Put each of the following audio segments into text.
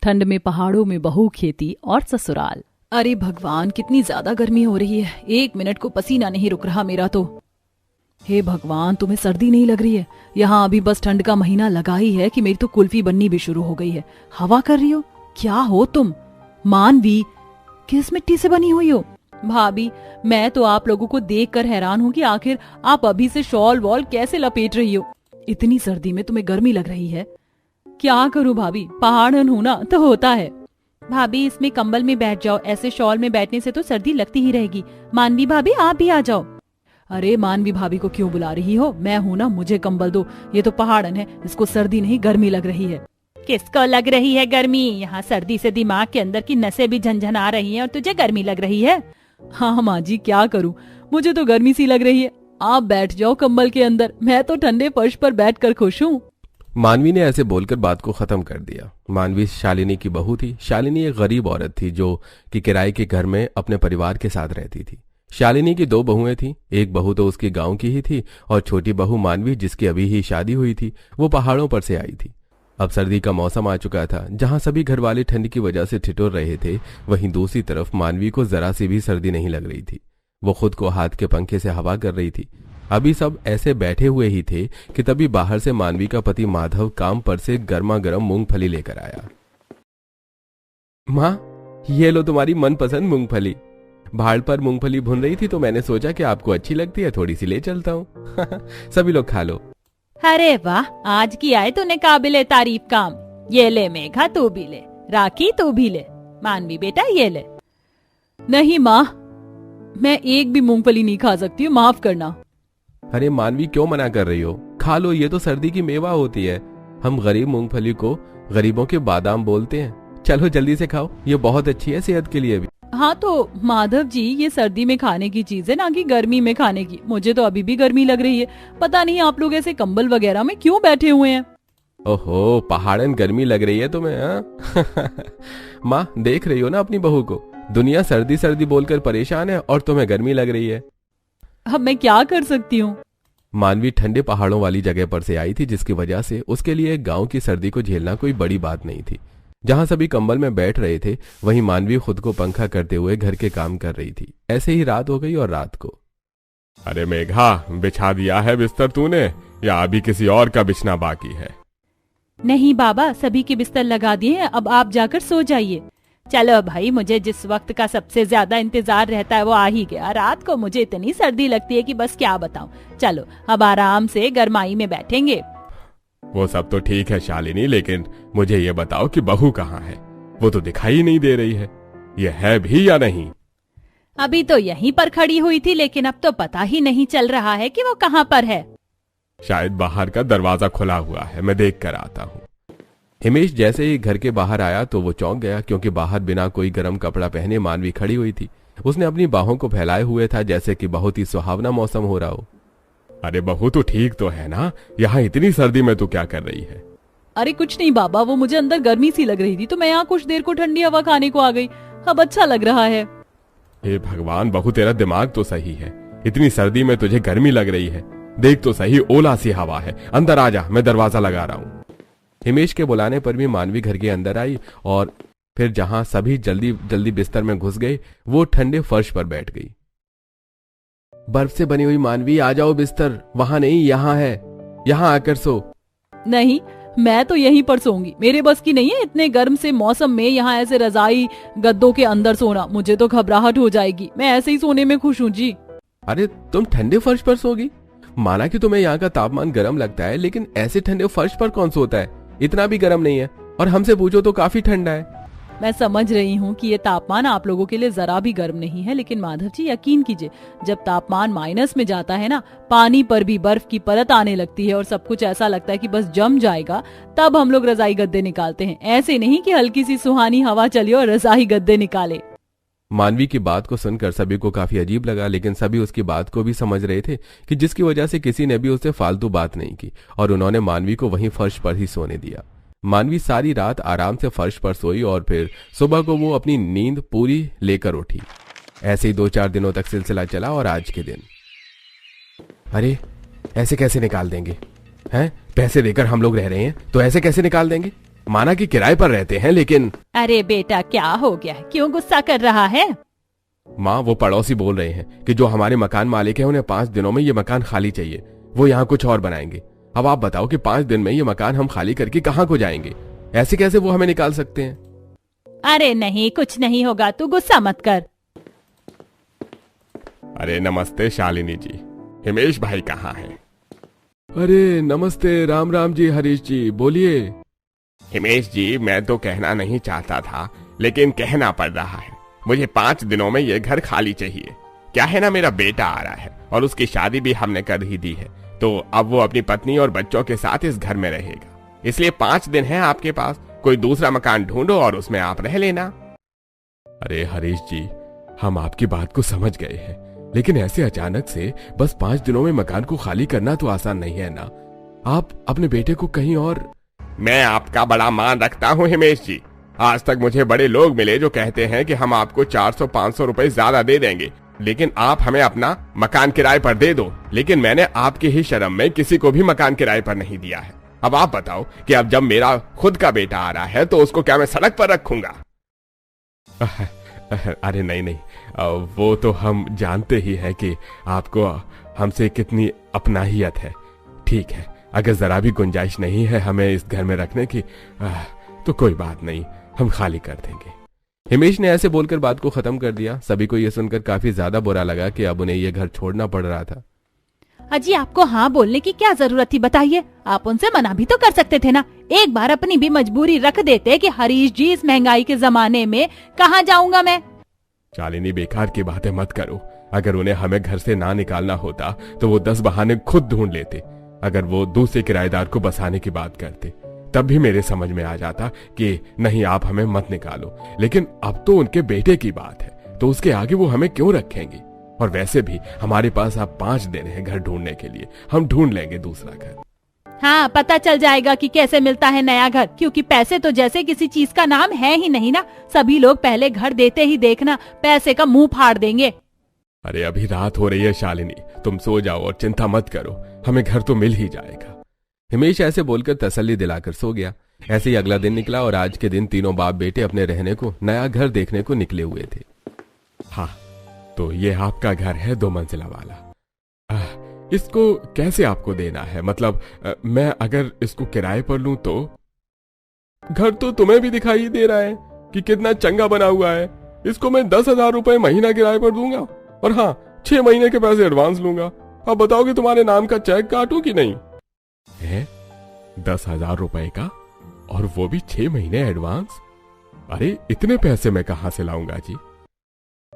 ठंड में पहाड़ों में बहू खेती और ससुराल। अरे भगवान, कितनी ज्यादा गर्मी हो रही है, 1 मिनट को पसीना नहीं रुक रहा मेरा तो। हे भगवान, तुम्हें सर्दी नहीं लग रही है? यहाँ अभी बस ठंड का महीना लगा ही है कि मेरी तो कुल्फी बननी भी शुरू हो गई है। हवा कर रही हो? क्या हो तुम? मानवी, किस मिट्टी से बनी हुई हो? भाभी, मैं तो आप लोगों को देखकर हैरान हूँ कि आखिर आप अभी से शॉल वॉल कैसे लपेट रही हो। इतनी सर्दी में तुम्हें गर्मी लग रही है? क्या करूँ भाभी, पहाड़न हूँ ना, तो होता है। भाभी, इसमें कंबल में बैठ जाओ, ऐसे शॉल में बैठने से तो सर्दी लगती ही रहेगी। मानवी भाभी, आप भी आ जाओ। अरे मानवी भाभी को क्यों बुला रही हो? मैं हूं ना, मुझे कंबल दो। ये तो पहाड़न है, इसको सर्दी नहीं गर्मी लग रही है। किसको लग रही है गर्मी? यहाँ सर्दी से दिमाग के अंदर की नसें भी झंझना रही हैं और तुझे गर्मी लग रही है। हाँ माँ जी, क्या करूँ, मुझे तो गर्मी सी लग रही है। आप बैठ जाओ कंबल के अंदर, मैं तो ठंडे फर्श पर बैठकर खुश हूँ। मानवी ने ऐसे बोलकर बात को खत्म कर दिया। मानवी शालिनी की बहू थी। शालिनी एक गरीब औरत थी जो कि किराए के घर में अपने परिवार के साथ रहती थी। शालिनी की 2 बहुएं थीं। एक बहू तो उसकी गांव की ही थी और छोटी बहू मानवी, जिसकी अभी ही शादी हुई थी, वो पहाड़ों पर से आई थी। अब सर्दी का मौसम आ चुका था। जहां सभी घरवाले ठंड की वजह से ठिठुर रहे थे, वहीं दूसरी तरफ मानवी को जरा सी भी सर्दी नहीं लग रही थी। वो खुद को हाथ के पंखे से हवा कर रही थी। अभी सब ऐसे बैठे हुए ही थे कि तभी बाहर से मानवी का पति माधव काम पर से गर्मा गर्म मूंगफली लेकर आया। माँ, ये लो तुम्हारी मनपसंद मूंगफली। भाड़ पर मूंगफली भुन रही थी तो मैंने सोचा कि आपको अच्छी लगती है, थोड़ी सी ले चलता हूँ। सभी लोग खा लो। अरे वाह, आज की आए तूने काबिले तारीफ काम। ये ले मेघा, तू भी ले। राखी, तू भी ले। मानवी बेटा, ये ले। नहीं माँ, मैं एक भी मूंगफली नहीं खा सकती हूँ, माफ करना। अरे मानवी, क्यों मना कर रही हो? खा लो, ये तो सर्दी की मेवा होती है। हम गरीब मूंगफली को गरीबों के बादाम बोलते हैं। चलो जल्दी से खाओ, ये बहुत अच्छी है सेहत के लिए भी। हाँ तो माधव जी, ये सर्दी में खाने की चीज है, ना कि गर्मी में खाने की। मुझे तो अभी भी गर्मी लग रही है। पता नहीं आप लोग ऐसे कंबल वगैरह में क्यों बैठे हुए हैं। ओहो, पहाड़न गर्मी लग रही है तुम्हें? माँ, देख रही हो ना अपनी बहू को, दुनिया सर्दी सर्दी बोलकर परेशान है और तुम्हें गर्मी लग रही है। अब मैं क्या कर सकती हूँ? मानवी ठंडे पहाड़ों वाली जगह पर से आई थी, जिसकी वजह से उसके लिए गांव की सर्दी को झेलना कोई बड़ी बात नहीं थी। जहां सभी कंबल में बैठ रहे थे, वहीं मानवी खुद को पंखा करते हुए घर के काम कर रही थी। ऐसे ही रात हो गई और रात को, अरे मेघा, बिछा दिया है बिस्तर तूने या अभी किसी और का बिछना बाकी है? नहीं बाबा, सभी के बिस्तर लगा दिए हैं, अब आप जाकर सो जाइए। चलो भाई, मुझे जिस वक्त का सबसे ज्यादा इंतजार रहता है वो आ ही गया। रात को मुझे इतनी सर्दी लगती है कि बस क्या बताऊं। चलो अब आराम से गरमाई में बैठेंगे। वो सब तो ठीक है शालिनी, लेकिन मुझे ये बताओ कि बहू कहाँ है? वो तो दिखाई नहीं दे रही है। ये है भी या नहीं? अभी तो यहीं पर खड़ी हुई थी, लेकिन अब तो पता ही नहीं चल रहा है कि वो कहाँ पर है। शायद बाहर का दरवाजा खुला हुआ है, मैं देख कर आता हूँ। हिमेश जैसे ही घर के बाहर आया तो वो चौंक गया, क्योंकि बाहर बिना कोई गर्म कपड़ा पहने मानवी खड़ी हुई थी। उसने अपनी बाहों को फैलाए हुए था, जैसे कि बहुत ही सुहावना मौसम हो रहा हो। अरे बहू, तो ठीक तो है ना? यहाँ इतनी सर्दी में तू क्या कर रही है? अरे कुछ नहीं बाबा, वो मुझे अंदर गर्मी सी लग रही थी तो मैं यहाँ कुछ देर को ठंडी हवा खाने को आ गई। अब अच्छा लग रहा है। हे भगवान बहू, तेरा दिमाग तो सही है। इतनी सर्दी में तुझे गर्मी लग रही है? देख तो सही, ओला सी हवा है। अंदर आ जा, मैं दरवाजा लगा रहा हूँ। हिमेश के बुलाने पर भी मानवी घर के अंदर आई और फिर जहां सभी जल्दी जल्दी बिस्तर में घुस गए, वो ठंडे फर्श पर बैठ गई। बर्फ से बनी हुई मानवी, आ जाओ बिस्तर। वहां नहीं, यहाँ है, यहाँ आकर सो। नहीं, मैं तो यहीं पर सोऊंगी। मेरे बस की नहीं है इतने गर्म से मौसम में यहाँ ऐसे रजाई गद्दों के अंदर सोना। मुझे तो घबराहट हो जाएगी। मैं ऐसे ही सोने में खुश हूँ जी। अरे तुम ठंडे फर्श पर सोगी? माना कि तुम्हें यहाँ का तापमान गर्म लगता है, लेकिन ऐसे ठंडे फर्श पर कौन सोता है? इतना भी गर्म नहीं है, और हमसे पूछो तो काफी ठंडा है। मैं समझ रही हूँ कि ये तापमान आप लोगों के लिए जरा भी गर्म नहीं है, लेकिन माधव जी यकीन कीजिए, जब तापमान माइनस में जाता है ना, पानी पर भी बर्फ की परत आने लगती है और सब कुछ ऐसा लगता है कि बस जम जाएगा, तब हम लोग रजाई गद्दे निकालते हैं। ऐसे नहीं कि हल्की सी सुहानी हवा चली और रजाई गद्दे निकाले। मानवी की बात को सुनकर सभी को काफी अजीब लगा, लेकिन सभी उसकी बात को भी समझ रहे थे कि जिसकी वजह से किसी ने भी उससे फालतू बात नहीं की, और उन्होंने मानवी को वहीं फर्श पर ही सोने दिया। मानवी सारी रात आराम से फर्श पर सोई और फिर सुबह को वो अपनी नींद पूरी लेकर उठी। ऐसे ही 2-4 दिनों तक सिलसिला चला और आज के दिन, अरे ऐसे कैसे निकाल देंगे? हैं, पैसे देकर हम लोग रह रहे हैं तो ऐसे कैसे निकाल देंगे? माना कि किराए पर रहते हैं लेकिन। अरे बेटा क्या हो गया, क्यों गुस्सा कर रहा है? माँ वो पड़ोसी बोल रहे हैं कि जो हमारे मकान मालिक हैं उन्हें 5 दिनों में ये मकान खाली चाहिए, वो यहाँ कुछ और बनाएंगे। अब आप बताओ कि 5 दिन में ये मकान हम खाली करके कहाँ को जाएंगे? ऐसे कैसे वो हमें निकाल सकते हैं? अरे नहीं, कुछ नहीं होगा, तू गुस्सा मत कर। अरे नमस्ते शालिनी जी, हिमेश भाई कहाँ हैं? अरे नमस्ते, राम राम जी, हरीश जी बोलिए। हिमेश जी मैं तो कहना नहीं चाहता था लेकिन कहना पड़ रहा है, मुझे 5 दिनों में ये घर खाली चाहिए। क्या है ना, मेरा बेटा आ रहा है और उसकी शादी भी हमने कर ही दी है, तो अब वो अपनी पत्नी और बच्चों के साथ इस घर में रहेगा। इसलिए 5 दिन है आपके पास, कोई दूसरा मकान ढूंढो और उसमें आप रह लेना। अरे हरीश जी, हम आपकी बात को समझ गए हैं, लेकिन ऐसे अचानक से बस 5 दिनों में मकान को खाली करना तो आसान नहीं है ना। आप अपने बेटे को कहीं और। मैं आपका बड़ा मान रखता हूँ हिमेश जी, आज तक मुझे बड़े लोग मिले जो कहते हैं कि हम आपको 400-500 रुपए ज्यादा दे देंगे, लेकिन आप हमें अपना मकान किराए पर दे दो। लेकिन मैंने आपके ही शर्म में किसी को भी मकान किराए पर नहीं दिया है। अब आप बताओ कि अब जब मेरा खुद का बेटा आ रहा है तो उसको क्या मैं सड़क पर रखूंगा? अरे नहीं नहीं, वो तो हम जानते ही हैं कि आपको हमसे कितनी अपनाहियत है। ठीक है, अगर जरा भी गुंजाइश नहीं है हमें इस घर में रखने की तो कोई बात नहीं, हम खाली कर देंगे। हिमेश ने ऐसे बोलकर बात को खत्म कर दिया। सभी को यह सुनकर काफी ज्यादा बुरा लगा कि अब उन्हें यह घर छोड़ना पड़ रहा था। अजी आपको हाँ बोलने की क्या जरूरत थी बताइए? आप उनसे मना भी तो कर सकते थे ना। एक बार अपनी भी मजबूरी रख देते कि हरीश जी इस महंगाई के जमाने में कहाँ जाऊंगा मैं। शालिनी बेकार की बातें मत करो। अगर उन्हें हमें घर से ना निकालना होता तो वो 10 बहाने खुद ढूंढ लेते। अगर वो दूसरे किराएदार को बसाने की बात करते तब भी मेरे समझ में आ जाता कि नहीं आप हमें मत निकालो, लेकिन अब तो उनके बेटे की बात है तो उसके आगे वो हमें क्यों रखेंगे? और वैसे भी हमारे पास अब 5 दिन है घर ढूंढने के लिए, हम ढूंढ लेंगे दूसरा घर। हाँ पता चल जाएगा कि कैसे मिलता है नया घर, क्योंकि पैसे तो जैसे किसी चीज का नाम है ही नहीं ना। सभी लोग पहले घर देते ही देखना पैसे का मुंह फाड़ देंगे। अरे अभी रात हो रही है शालिनी, तुम सो जाओ और चिंता मत करो, हमें घर तो मिल ही जाएगा। हिमेश ऐसे बोलकर तसल्ली दिलाकर सो गया। ऐसे ही अगला दिन निकला और आज के दिन तीनों बाप बेटे अपने रहने को नया घर देखने को निकले हुए थे। हाँ तो ये आपका घर है 2 मंजिला वाला। इसको कैसे आपको देना है? मतलब मैं अगर इसको किराए पर लूं तो? घर तो तुम्हें भी दिखाई दे रहा है कि कितना चंगा बना हुआ है। इसको मैं 10,000 रुपए महीना किराए पर दूंगा और हाँ 6 महीने के पैसे एडवांस लूंगा। अब बताओ कि तुम्हारे नाम का चेक काटूं कि नहीं? है 10,000 रुपए का, और वो भी 6 महीने एडवांस? अरे इतने पैसे मैं कहां से लाऊंगा जी?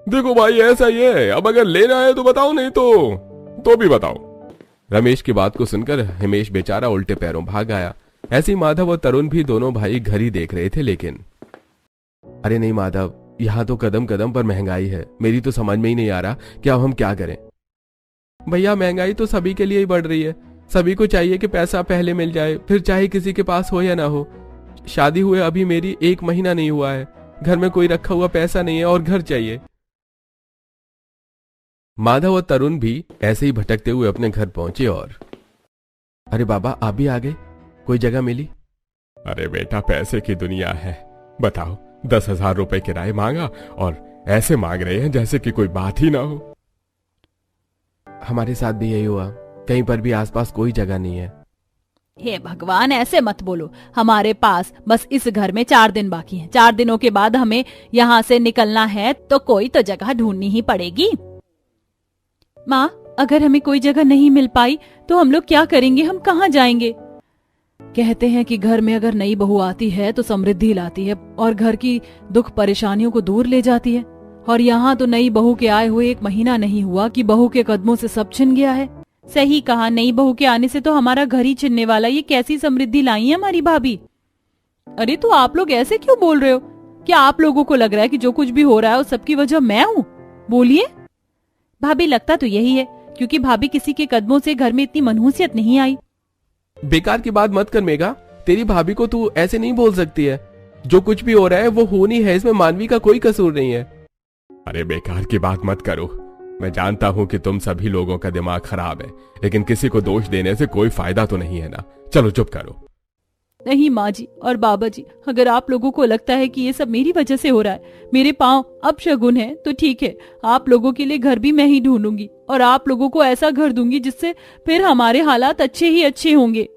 देखो भाई ऐसा ही है, अब अगर लेना है तो बताओ, नहीं तो भी बताओ। रमेश की बात को सुनकर हिमेश बेचारा उल्टे पैरों भाग आया। ऐसे ही माधव और तरुण भी दोनों भाई घर ही देख रहे थे, लेकिन अरे नहीं माधव, यहाँ तो कदम कदम पर महंगाई है, मेरी तो समझ में ही नहीं आ रहा कि अब हम क्या करें। भैया महंगाई तो सभी के लिए ही बढ़ रही है, सभी को चाहिए कि पैसा पहले मिल जाए, फिर चाहे किसी के पास हो या ना हो। शादी हुए अभी मेरी 1 महीना नहीं हुआ है, घर में कोई रखा हुआ पैसा नहीं है और घर चाहिए। माधव और तरुण भी ऐसे ही भटकते हुए अपने घर पहुंचे और अरे बाबा आप भी आ गए, कोई जगह मिली? अरे बेटा पैसे की दुनिया है, बताओ 10,000 रुपए किराए मांगा और ऐसे मांग रहे हैं जैसे कि कोई बात ही ना हो। हमारे साथ भी यही हुआ, कहीं पर भी आसपास कोई जगह नहीं है। हे भगवान ऐसे मत बोलो, हमारे पास बस इस घर में 4 दिन बाकी हैं। 4 दिनों के बाद हमें यहाँ से निकलना है तो कोई तो जगह ढूंढनी ही पड़ेगी। माँ अगर हमें कोई जगह नहीं मिल पाई तो हम लोग क्या करेंगे, हम कहाँ जाएंगे? कहते हैं कि घर में अगर नई बहू आती है तो समृद्धि लाती है और घर की दुख परेशानियों को दूर ले जाती है। और यहाँ तो नई बहू के आए हुए 1 महीना नहीं हुआ कि बहू के कदमों से सब छिन गया है। सही कहा, नई बहू के आने से तो हमारा घर ही छिनने वाला। ये कैसी समृद्धि लाई है हमारी भाभी? अरे तो आप लोग ऐसे क्यों बोल रहे हो? क्या आप लोगों को लग रहा है कि जो कुछ भी हो रहा है उस सबकी वजह मैं हूँ? बोलिए। भाभी लगता तो यही है, क्योंकि भाभी किसी के कदमों से घर में इतनी मनहूसियत नहीं आई। बेकार की बात मत कर मेघा, तेरी भाभी को तू ऐसे नहीं बोल सकती है। जो कुछ भी हो रहा है वो होनी है, इसमें मानवी का कोई कसूर नहीं है। अरे बेकार की बात मत करो, मैं जानता हूं कि तुम सभी लोगों का दिमाग खराब है, लेकिन किसी को दोष देने से कोई फायदा तो नहीं है ना। चलो चुप करो। नहीं माँ जी और बाबा जी, अगर आप लोगों को लगता है कि ये सब मेरी वजह से हो रहा है, मेरे पाँव अब शगुन है, तो ठीक है, आप लोगों के लिए घर भी मैं ही ढूंढूंगी और आप लोगों को ऐसा घर दूंगी जिससे फिर हमारे हालात अच्छे ही अच्छे होंगे।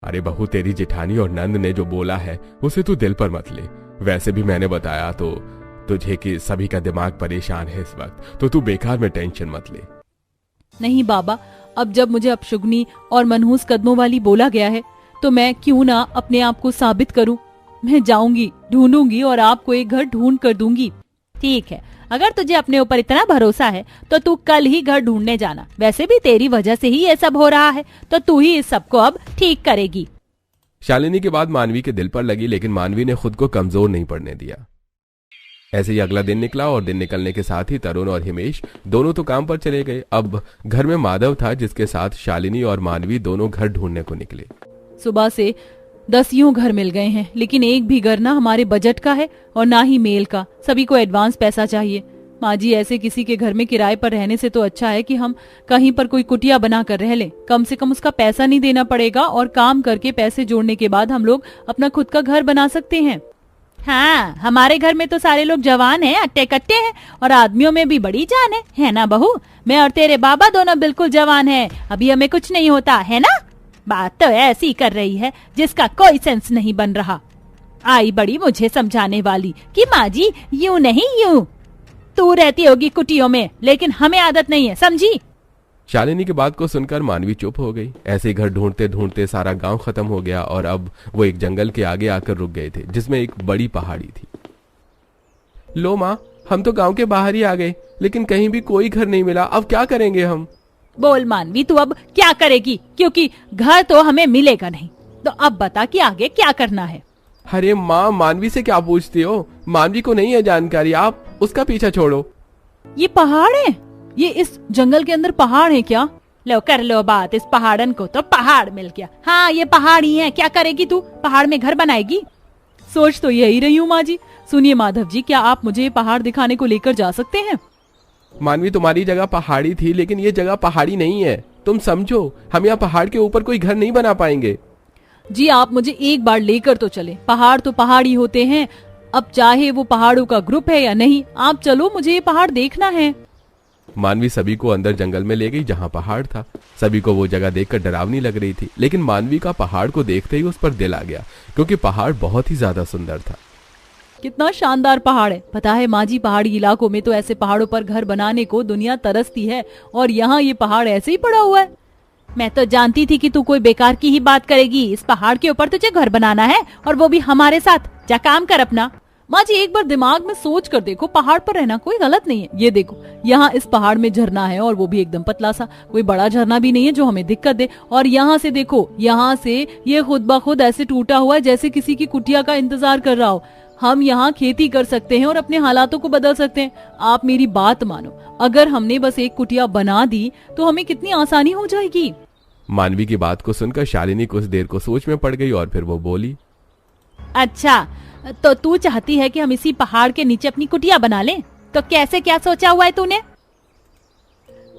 अरे बहू, तेरी जेठानी और नंद ने जो बोला है उसे तू दिल पर मत ले। वैसे भी मैंने बताया तो तुझे कि सभी का दिमाग परेशान है इस वक्त, तो तू बेकार में टेंशन मत ले। नहीं बाबा, अब जब मुझे अपशुगनी और मनहूस कदमों वाली बोला गया है तो मैं क्यों ना अपने आप को साबित करूं। मैं जाऊंगी, ढूंढूंगी और आपको एक घर ढूंढ कर दूंगी। ठीक है, अगर तुझे अपने ऊपर इतना भरोसा है तो तू कल ही घर ढूंढने जाना। वैसे भी तेरी वजह से ही ये सब हो रहा है, तो तू ही इस सब को अब ठीक करेगी। शालिनी की बात मानवी के दिल पर लगी, लेकिन मानवी ने खुद को कमजोर नहीं पड़ने दिया। ऐसे ही अगला दिन निकला और दिन निकलने के साथ ही तरुण और हिमेश दोनों तो काम पर चले गए। अब घर में माधव था, जिसके साथ शालिनी और मानवी दोनों घर ढूंढने को निकले। सुबह से 10 घर मिल गए हैं, लेकिन एक भी घर ना हमारे बजट का है और ना ही मेल का। सभी को एडवांस पैसा चाहिए। माँ जी, ऐसे किसी के घर में किराए पर रहने से तो अच्छा है कि हम कहीं पर कोई कुटिया बना कर रह लें। कम से कम उसका पैसा नहीं देना पड़ेगा और काम करके पैसे जोड़ने के बाद हम लोग अपना खुद का घर बना सकते हैं। हाँ, हमारे घर में तो सारे लोग जवान हैं, अट्टे कट्टे हैं और आदमियों में भी बड़ी जान है ना बहू? मैं और तेरे बाबा दोनों बिल्कुल जवान हैं, अभी हमें कुछ नहीं होता है ना। बात तो ऐसी कर रही है जिसका कोई सेंस नहीं बन रहा। आई बड़ी मुझे समझाने वाली कि माँ जी यूं नहीं यूं। तू रहती होगी कुटियों में, लेकिन हमें आदत नहीं है, समझी? शालिनी की बात को सुनकर मानवी चुप हो गई। ऐसे घर ढूंढते ढूंढते सारा गांव खत्म हो गया और अब वो एक जंगल के आगे आकर रुक गए थे, जिसमें एक बड़ी पहाड़ी थी। लो माँ, हम तो गांव के बाहर ही आ गए, लेकिन कहीं भी कोई घर नहीं मिला। अब क्या करेंगे हम? बोल मानवी, तू अब क्या करेगी? क्योंकि घर तो हमें मिलेगा नहीं, तो अब बता कि आगे क्या करना है। अरे माँ, मानवी से क्या पूछती हो? मानवी को नहीं है जानकारी, आप उसका पीछा छोड़ो। ये पहाड़ है? ये इस जंगल के अंदर पहाड़ है क्या? लो कर लो बात, इस पहाड़न को तो पहाड़ मिल गया। हाँ, ये पहाड़ ही है। क्या करेगी तू? पहाड़ में घर बनाएगी? सोच तो यही रही हूँ माँ जी। सुनिए माधव जी, क्या आप मुझे ये पहाड़ दिखाने को लेकर जा सकते हैं? मानवी, तुम्हारी जगह पहाड़ी थी, लेकिन ये जगह पहाड़ी नहीं है। तुम समझो, हम यहाँ पहाड़ के ऊपर कोई घर नहीं बना पाएंगे। जी, आप मुझे एक बार लेकर तो चले। पहाड़ तो पहाड़ी होते हैं, अब चाहे वो पहाड़ों का ग्रुप है या नहीं, आप चलो, मुझे ये पहाड़ देखना है। मानवी सभी को अंदर जंगल में ले गई जहाँ पहाड़ था। सभी को वो जगह देखकर डरावनी लग रही थी, लेकिन मानवी का पहाड़ को देखते ही उस पर दिल आ गया, क्योंकि पहाड़ बहुत ही ज्यादा सुंदर था। कितना शानदार पहाड़ है। पता है माँ जी, पहाड़ी इलाकों में तो ऐसे पहाड़ों पर घर बनाने को दुनिया तरसती है, और यहाँ ये पहाड़ ऐसे ही पड़ा हुआ है। मैं तो जानती थी कि तू कोई बेकार की ही बात करेगी। इस पहाड़ के ऊपर तुझे घर बनाना है, और वो भी हमारे साथ। जा काम कर अपना। माँ जी, एक बार दिमाग में सोच कर देखो, पहाड़ पर रहना कोई गलत नहीं है। ये देखो, यहाँ इस पहाड़ में झरना है, और वो भी एकदम पतला सा, कोई बड़ा झरना भी नहीं है जो हमें दिक्कत दे। और यहाँ से देखो, यहाँ से ये खुद ब खुद ऐसे टूटा हुआ है जैसे किसी की कुटिया का इंतजार कर रहा हो। हम यहाँ खेती कर सकते हैं और अपने हालातों को बदल सकते हैं। आप मेरी बात मानो, अगर हमने बस एक कुटिया बना दी तो हमें कितनी आसानी हो जाएगी। मानवी की बात को सुनकर शालिनी कुछ देर को सोच में पड़ गई, और फिर वो बोली, अच्छा, तो तू चाहती है कि हम इसी पहाड़ के नीचे अपनी कुटिया बना लें? तो कैसे, क्या सोचा हुआ है तूने?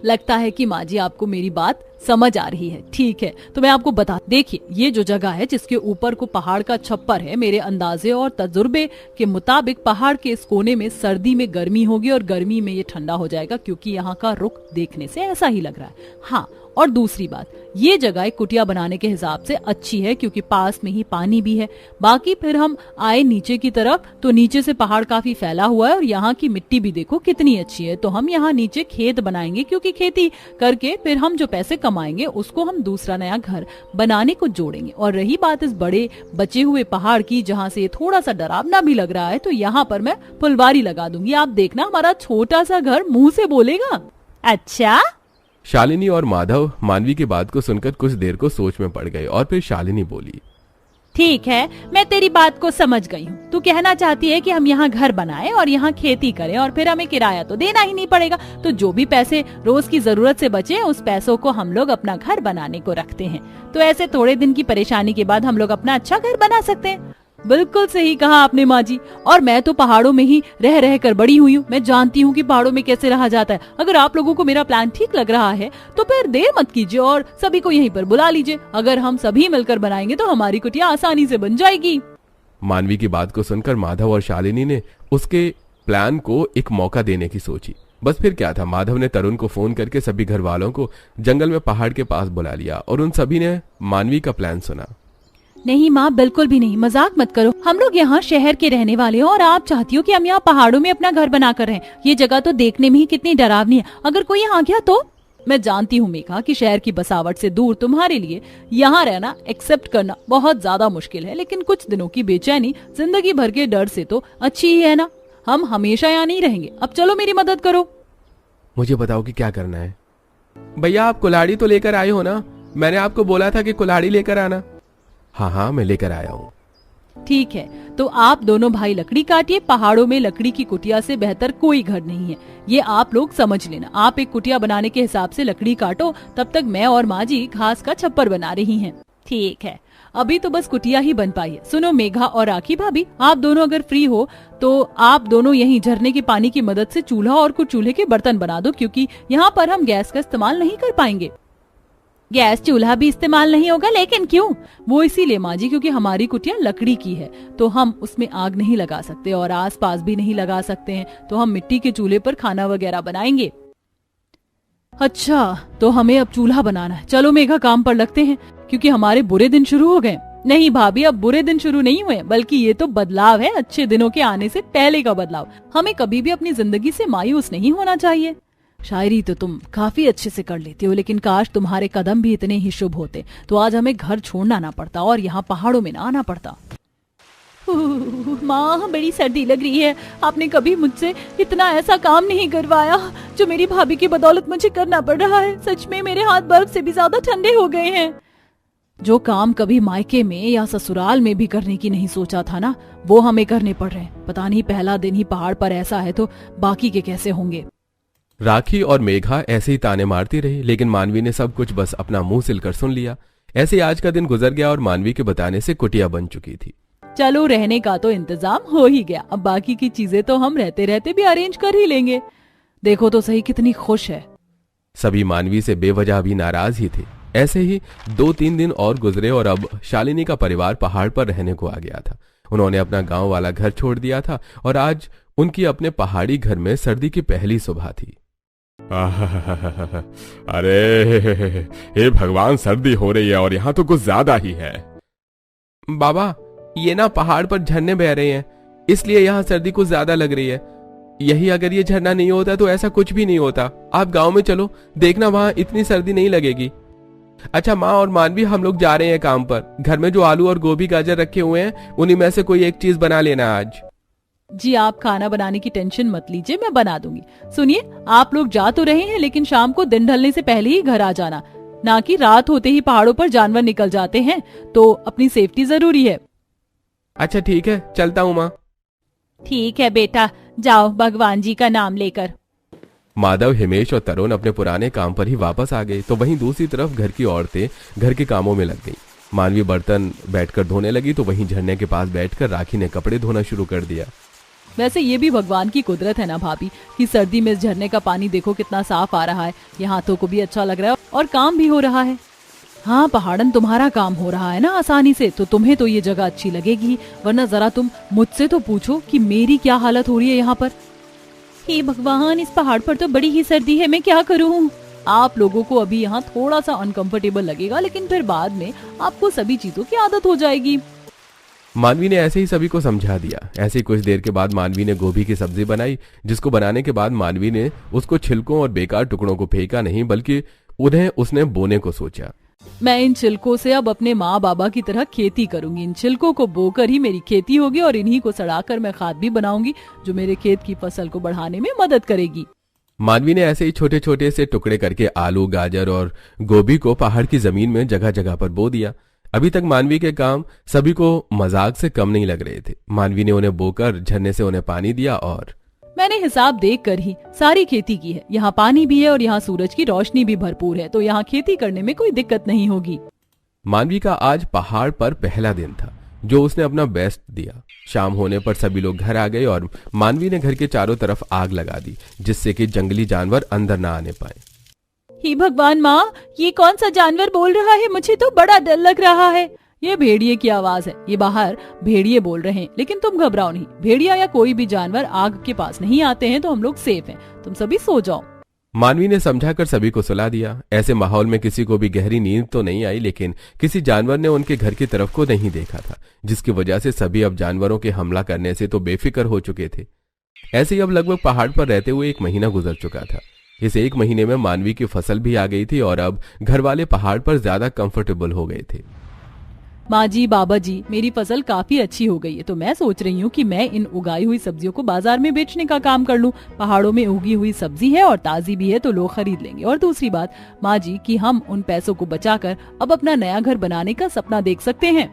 लगता है कि माँ जी आपको मेरी बात समझ आ रही है। ठीक है, तो मैं आपको बता, देखिए, ये जो जगह है जिसके ऊपर को पहाड़ का छप्पर है, मेरे अंदाजे और तजुर्बे के मुताबिक पहाड़ के इस कोने में सर्दी में गर्मी होगी और गर्मी में ये ठंडा हो जाएगा, क्योंकि यहाँ का रुख देखने से ऐसा ही लग रहा है। हाँ, और दूसरी बात, ये जगह एक कुटिया बनाने के हिसाब से अच्छी है, क्योंकि पास में ही पानी भी है। बाकी फिर हम आए नीचे की तरफ, तो नीचे से पहाड़ काफी फैला हुआ है, और यहाँ की मिट्टी भी देखो कितनी अच्छी है। तो हम यहाँ नीचे खेत बनाएंगे, क्योंकि खेती करके फिर हम जो पैसे कमाएंगे उसको हम दूसरा नया घर बनाने को जोड़ेंगे। और रही बात इस बड़े बचे हुए पहाड़ की, जहाँ से थोड़ा सा डरावना भी लग रहा है, तो यहाँ पर मैं फुलवारी लगा दूंगी। आप देखना, हमारा छोटा सा घर मुंह से बोलेगा। अच्छा? शालिनी और माधव मानवी की बात को सुनकर कुछ देर को सोच में पड़ गए, और फिर शालिनी बोली, ठीक है, मैं तेरी बात को समझ गई हूँ। तू कहना चाहती है कि हम यहाँ घर बनाएं और यहाँ खेती करें, और फिर हमें किराया तो देना ही नहीं पड़ेगा। तो जो भी पैसे रोज की जरूरत से बचे, उस पैसों को हम लोग अपना घर बनाने को रखते हैं। तो ऐसे थोड़े दिन की परेशानी के बाद हम लोग अपना अच्छा घर बना सकते हैं। बिल्कुल सही कहा आपने माँ जी। और मैं तो पहाड़ों में ही रह रह कर बड़ी हुई हूँ, मैं जानती हूँ कि पहाड़ों में कैसे रहा जाता है। अगर आप लोगों को मेरा प्लान ठीक लग रहा है तो फिर देर मत कीजिए और सभी को यहीं पर बुला लीजिए। अगर हम सभी मिलकर बनाएंगे तो हमारी कुटिया आसानी से बन जाएगी। मानवी की बात को सुनकर माधव और शालिनी ने उसके प्लान को एक मौका देने की सोची। बस फिर क्या था, माधव ने तरुण को फोन करके सभी घर वालों को जंगल में पहाड़ के पास बुला लिया और उन सभी ने मानवी का प्लान सुना। नहीं माँ, बिल्कुल भी नहीं, मजाक मत करो। हम लोग यहाँ शहर के रहने वाले हो और आप चाहती हो कि हम यहाँ पहाड़ों में अपना घर बना कर रहें। ये जगह तो देखने में ही कितनी डरावनी है, अगर कोई यहाँ आ गया तो। मैं जानती हूँ मेघा कि शहर की बसावट से दूर तुम्हारे लिए यहाँ रहना एक्सेप्ट करना बहुत ज्यादा मुश्किल है, लेकिन कुछ दिनों की बेचैनी जिंदगी भर के डर से तो अच्छी ही है ना। हम हमेशा यहाँ नहीं रहेंगे। अब चलो मेरी मदद करो। मुझे बताओ कि क्या करना है। भैया आप कुल्हाड़ी तो लेकर आए हो ना? मैंने आपको बोला था कि कुल्हाड़ी लेकर आना। हाँ हाँ मैं लेकर आया हूँ। ठीक है, तो आप दोनों भाई लकड़ी काटिए। पहाड़ों में लकड़ी की कुटिया से बेहतर कोई घर नहीं है, ये आप लोग समझ लेना। आप एक कुटिया बनाने के हिसाब से लकड़ी काटो, तब तक मैं और माँ जी घास का छप्पर बना रही हैं। ठीक है, अभी तो बस कुटिया ही बन पाई है। सुनो मेघा और राखी भाभी, आप दोनों अगर फ्री हो तो आप दोनों यहीं झरने के पानी की मदद से चूल्हा और कुछ चूल्हे के बर्तन बना दो, क्योंकि यहाँ पर हम गैस का इस्तेमाल नहीं कर पाएंगे। गैस चूल्हा भी इस्तेमाल नहीं होगा, लेकिन क्यों? वो इसीलिए माँ जी क्योंकि हमारी कुटिया लकड़ी की है, तो हम उसमें आग नहीं लगा सकते और आसपास भी नहीं लगा सकते हैं, तो हम मिट्टी के चूल्हे पर खाना वगैरह बनाएंगे। अच्छा, तो हमें अब चूल्हा बनाना है। चलो मेघा काम पर लगते हैं, क्योंकि हमारे बुरे दिन शुरू हो गए। नहीं भाभी, अब बुरे दिन शुरू नहीं हुए, बल्कि ये तो बदलाव है, अच्छे दिनों के आने से पहले का बदलाव। हमें कभी भी अपनी जिंदगी से मायूस नहीं होना चाहिए। शायरी तो तुम काफी अच्छे से कर लेती हो, लेकिन काश तुम्हारे कदम भी इतने ही शुभ होते, तो आज हमें घर छोड़ना ना पड़ता और यहाँ पहाड़ों में ना आना पड़ता। माँ, बड़ी सर्दी लग रही है। आपने कभी मुझसे इतना ऐसा काम नहीं करवाया जो मेरी भाभी की बदौलत मुझे करना पड़ रहा है। सच में मेरे हाथ बर्फ से भी ज्यादा ठंडे हो गए हैं। जो काम कभी मायके में या ससुराल में भी करने की नहीं सोचा था ना, वो हमें करने पड़ रहे हैं। पता नहीं पहला दिन ही पहाड़ पर ऐसा है तो बाकी के कैसे होंगे। राखी और मेघा ऐसे ही ताने मारती रही, लेकिन मानवी ने सब कुछ बस अपना मुंह सिलकर सुन लिया। ऐसे ही आज का दिन गुजर गया और मानवी के बताने से कुटिया बन चुकी थी। चलो रहने का तो इंतजाम हो ही गया, अब बाकी की चीजें तो हम रहते रहते भी अरेंज कर ही लेंगे। देखो तो सही कितनी खुश है। सभी मानवी से बेवजह भी नाराज ही थे। ऐसे ही 2-3 दिन और गुजरे और अब शालिनी का परिवार पहाड़ पर रहने को आ गया था। उन्होंने अपना गांव वाला घर छोड़ दिया था और आज उनकी अपने पहाड़ी घर में सर्दी की पहली सुबह थी। अरे हे भगवान, सर्दी हो रही है और यहाँ तो कुछ ज्यादा ही है। बाबा, ये ना पहाड़ पर झरने बह रहे हैं, इसलिए यहाँ सर्दी कुछ ज्यादा लग रही है। यही अगर ये झरना नहीं होता तो ऐसा कुछ भी नहीं होता। आप गांव में चलो, देखना वहां इतनी सर्दी नहीं लगेगी। अच्छा माँ और मानवी, हम लोग जा रहे हैं काम पर। घर में जो आलू और गोभी गाजर रखे हुए हैं उन्हीं में से कोई एक चीज बना लेना आज। जी आप खाना बनाने की टेंशन मत लीजिए, मैं बना दूंगी। सुनिए, आप लोग जा तो रहे हैं, लेकिन शाम को दिन ढलने से पहले ही घर आ जाना, ना कि रात होते ही पहाड़ों पर जानवर निकल जाते हैं, तो अपनी सेफ्टी जरूरी है। अच्छा ठीक है, चलता हूँ माँ। ठीक है बेटा, जाओ भगवान जी का नाम लेकर। माधव, हिमेश और तरुण अपने पुराने काम पर ही वापस आ गए, तो वहीं दूसरी तरफ घर की औरतें घर के कामों में लग गईं। मानवी बर्तन बैठकर धोने लगी तो वहीं झरने के पास बैठकर राखी ने कपड़े धोना शुरू कर दिया। वैसे ये भी भगवान की कुदरत है ना भाभी, कि सर्दी में इस झरने का पानी देखो कितना साफ आ रहा है। ये हाथों को भी अच्छा लग रहा है और काम भी हो रहा है। हाँ पहाड़न, तुम्हारा काम हो रहा है ना आसानी से, तो तुम्हें तो ये जगह अच्छी लगेगी, वरना जरा तुम मुझसे तो पूछो कि मेरी क्या हालत हो रही है यहाँ पर। हे भगवान, इस पहाड़ पर तो बड़ी ही सर्दी है, मैं क्या करूँ। आप लोगों को अभी यहाँ थोड़ा सा अनकंफर्टेबल लगेगा, लेकिन फिर बाद में आपको सभी चीजों की आदत हो जाएगी। मानवी ने ऐसे ही सभी को समझा दिया। ऐसे ही कुछ देर के बाद मानवी ने गोभी की सब्जी बनाई, जिसको बनाने के बाद मानवी ने उसको छिलकों और बेकार टुकड़ों को फेंका नहीं, बल्कि उन्हें उसने बोने को सोचा। मैं इन छिलकों से अब अपने माँ बाबा की तरह खेती करूंगी। इन छिलकों को बोकर ही मेरी खेती होगी और इन्हीं को सड़ाकर मैं खाद भी बनाऊंगी, जो मेरे खेत की फसल को बढ़ाने में मदद करेगी। मानवी ने ऐसे ही छोटे छोटे से टुकड़े करके आलू, गाजर और गोभी को पहाड़ की जमीन में जगह जगह पर बो दिया। अभी तक मानवी के काम सभी को मजाक से कम नहीं लग रहे थे। मानवी ने उन्हें बोकर झरने से उन्हें पानी दिया और मैंने हिसाब देख कर ही सारी खेती की है। यहाँ पानी भी है और यहाँ सूरज की रोशनी भी भरपूर है, तो यहाँ खेती करने में कोई दिक्कत नहीं होगी। मानवी का आज पहाड़ पर पहला दिन था। जो उसने अपना बेस्ट दिया। शाम होने पर सभी लोग घर आ गए और मानवी ने घर के चारों तरफ आग लगा दी, जिससे कि जंगली जानवर अंदर ना आने पाए। हे भगवान माँ, ये कौन सा जानवर बोल रहा है? मुझे तो बड़ा डर लग रहा है। ये भेड़िए की आवाज है। ये बाहर भेड़िए बोल रहे हैं, लेकिन तुम घबराओ नहीं। भेड़िया या कोई भी जानवर आग के पास नहीं आते हैं, तो हम लोग सेफ हैं। तुम सभी सो जाओ। मानवी ने समझाकर सभी को सुला दिया। ऐसे माहौल में किसी को भी गहरी नींद तो नहीं आई, लेकिन किसी जानवर ने उनके घर की तरफ को नहीं देखा था, जिसकी वजह से सभी अब जानवरों के हमला करने से तो बेफिक्र हो चुके थे। ऐसे ही अब लगभग पहाड़ पर रहते हुए 1 महीना गुजर चुका था। इस 1 महीने में मानवी की फसल भी आ गई थी और अब घर वाले पहाड़ पर ज्यादा कंफर्टेबल हो गए थे। माँ जी, बाबा जी, मेरी फसल काफी अच्छी हो गई है, तो मैं सोच रही हूँ कि मैं इन उगाई हुई सब्जियों को बाजार में बेचने का काम कर लूँ। पहाड़ों में उगी हुई सब्जी है और ताजी भी है, तो लोग खरीद लेंगे। और दूसरी बात माँ जी, कि हम उन पैसों को बचाकर अब अपना नया घर बनाने का सपना देख सकते हैं।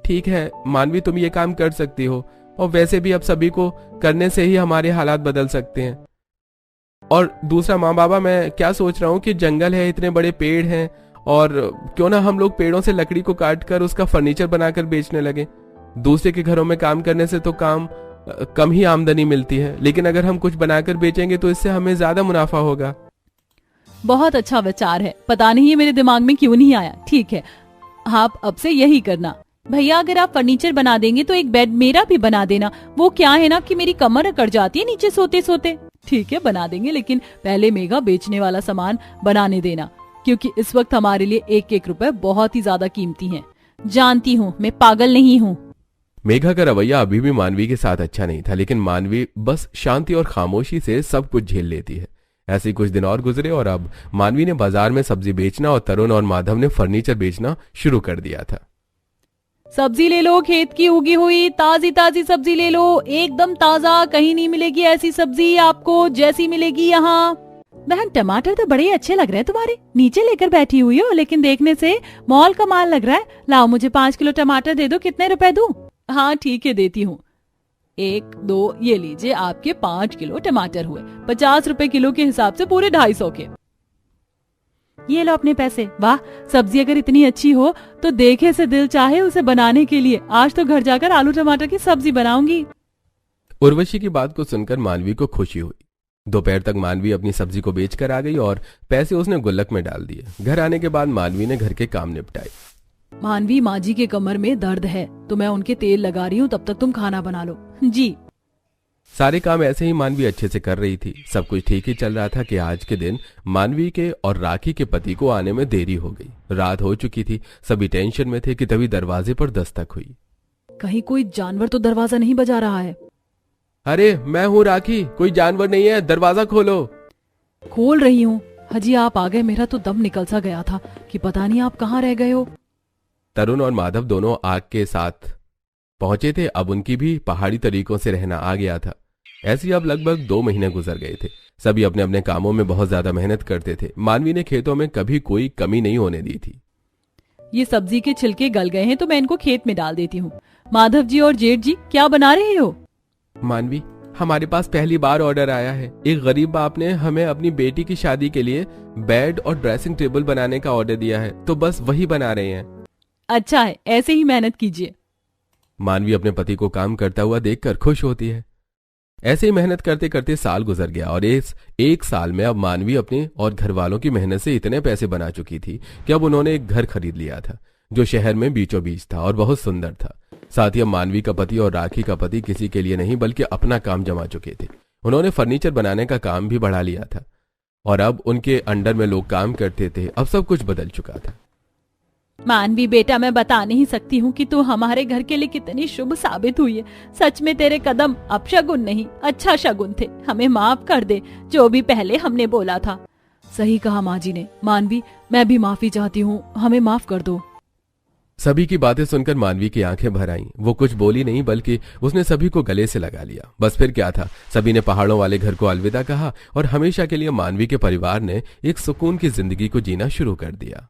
ठीक है मानवी, तुम ये काम कर सकती हो, और वैसे भी अब सभी को करने से ही हमारे हालात बदल सकते हैं। और दूसरा माँ बाबा, मैं क्या सोच रहा हूँ कि जंगल है, इतने बड़े पेड़ हैं, और क्यों ना हम लोग पेड़ों से लकड़ी को काटकर उसका फर्नीचर बनाकर बेचने लगे। दूसरे के घरों में काम करने से तो कम ही आमदनी मिलती है, लेकिन अगर हम कुछ बनाकर बेचेंगे तो इससे हमें ज्यादा मुनाफा होगा। बहुत अच्छा विचार है, पता नहीं ये मेरे दिमाग में क्यों नहीं आया। ठीक है, आप अब से यही करना। भैया, अगर आप फर्नीचर बना देंगे तो एक बेड मेरा भी बना देना। वो क्या है ना कि मेरी कमर अकड़ जाती है नीचे सोते सोते। ठीक है, बना देंगे, लेकिन पहले मेगा बेचने वाला सामान बनाने देना, क्योंकि इस वक्त हमारे लिए 1-1 रुपए बहुत ही ज्यादा कीमती हैं। जानती हूँ, मैं पागल नहीं हूँ। मेघा का रवैया अभी भी मानवी के साथ अच्छा नहीं था, लेकिन मानवी बस शांति और खामोशी से सब कुछ झेल लेती है। ऐसे ही कुछ दिन और गुजरे और अब मानवी ने बाजार में सब्जी बेचना और तरुण और माधव ने फर्नीचर बेचना शुरू कर दिया था। सब्जी ले लो, खेत की उगी हुई ताजी ताजी सब्जी ले लो, एकदम ताजा। कहीं नहीं मिलेगी ऐसी सब्जी आपको जैसी मिलेगी यहाँ। बहन, टमाटर तो बड़े अच्छे लग रहे हैं तुम्हारे। नीचे लेकर बैठी हुई हो, लेकिन देखने से मॉल का माल लग रहा है। लाओ, मुझे 5 किलो टमाटर दे दो। कितने रुपए दूं? हाँ ठीक है, देती हूँ। 1, 2, ये लीजिए, आपके 5 किलो टमाटर हुए। 50 रुपए किलो के हिसाब से पूरे 250 के। ये लो अपने पैसे। वाह, सब्जी अगर इतनी अच्छी हो तो देखे से दिल चाहे उसे बनाने के लिए। आज तो घर जाकर आलू टमाटर की सब्जी बनाऊंगी। उर्वशी की बात को सुनकर मानवी को खुशी हुई। दोपहर तक मानवी अपनी सब्जी को बेचकर आ गई और पैसे उसने गुल्लक में डाल दिए। घर आने के बाद मानवी ने घर के काम निपटाए। मानवी, माँ जी के कमर में दर्द है, तो मैं उनके तेल लगा रही हूँ, तब तक तुम खाना बना लो। जी। सारे काम ऐसे ही मानवी अच्छे से कर रही थी। सब कुछ ठीक ही चल रहा था कि आज के दिन मानवी के और राखी के पति को आने में देरी हो गई। रात हो चुकी थी, सभी टेंशन में थे कि तभी दरवाजे पर दस्तक हुई। कहीं कोई जानवर तो दरवाजा नहीं बजा रहा है? अरे मैं हूँ राखी, कोई जानवर नहीं है, दरवाजा खोलो। खोल रही हूँ। हाजी आप आ गए। मेरा तो दम निकल सा गया था कि पता नहीं आप कहाँ रह गए हो। तरुण और माधव दोनों आग के साथ पहुंचे थे। अब उनकी भी पहाड़ी तरीकों से रहना आ गया था। ऐसे अब लगभग 2 महीने गुजर गए थे। सभी अपने अपने कामों में बहुत ज्यादा मेहनत करते थे। मानवी ने खेतों में कभी कोई कमी नहीं होने दी थी। ये सब्जी के छिलके गल गए हैं, तो मैं इनको खेत में डाल देती हूँ। माधव जी और जेठ जी, क्या बना रहे हो? मानवी, हमारे पास पहली बार ऑर्डर आया है। एक गरीब बाप ने हमें अपनी बेटी की शादी के लिए बेड और ड्रेसिंग टेबल बनाने का ऑर्डर दिया है, तो बस वही बना रहे हैं। अच्छा है, ऐसे ही मेहनत कीजिए। मानवी अपने पति को काम करता हुआ देखकर खुश होती है। ऐसे ही मेहनत करते करते साल गुजर गया और इस 1 साल में अब मानवी अपने और घर वालों की मेहनत से इतने पैसे बना चुकी थी कि अब उन्होंने एक घर खरीद लिया था, जो शहर में बीचों बीच था और बहुत सुंदर था। साथ ही अब मानवी का पति और राखी का पति किसी के लिए नहीं बल्कि अपना काम जमा चुके थे। उन्होंने फर्नीचर बनाने का काम भी बढ़ा लिया था और अब उनके अंडर में लोग काम करते थे। अब सब कुछ बदल चुका था। मानवी बेटा, मैं बता नहीं सकती हूँ कि तू हमारे घर के लिए कितनी शुभ साबित हुई है। सच में तेरे कदम अपशगुन नहीं, अच्छा शगुन थे। हमें माफ कर दे जो भी पहले हमने बोला था। सही कहा माँ जी ने। मानवी, मैं भी माफी चाहती हूँ, हमें माफ कर दो। सभी की बातें सुनकर मानवी की आंखें भर आईं। वो कुछ बोली नहीं, बल्कि उसने सभी को गले से लगा लिया। बस फिर क्या था, सभी ने पहाड़ों वाले घर को अलविदा कहा और हमेशा के लिए मानवी के परिवार ने एक सुकून की जिंदगी को जीना शुरू कर दिया।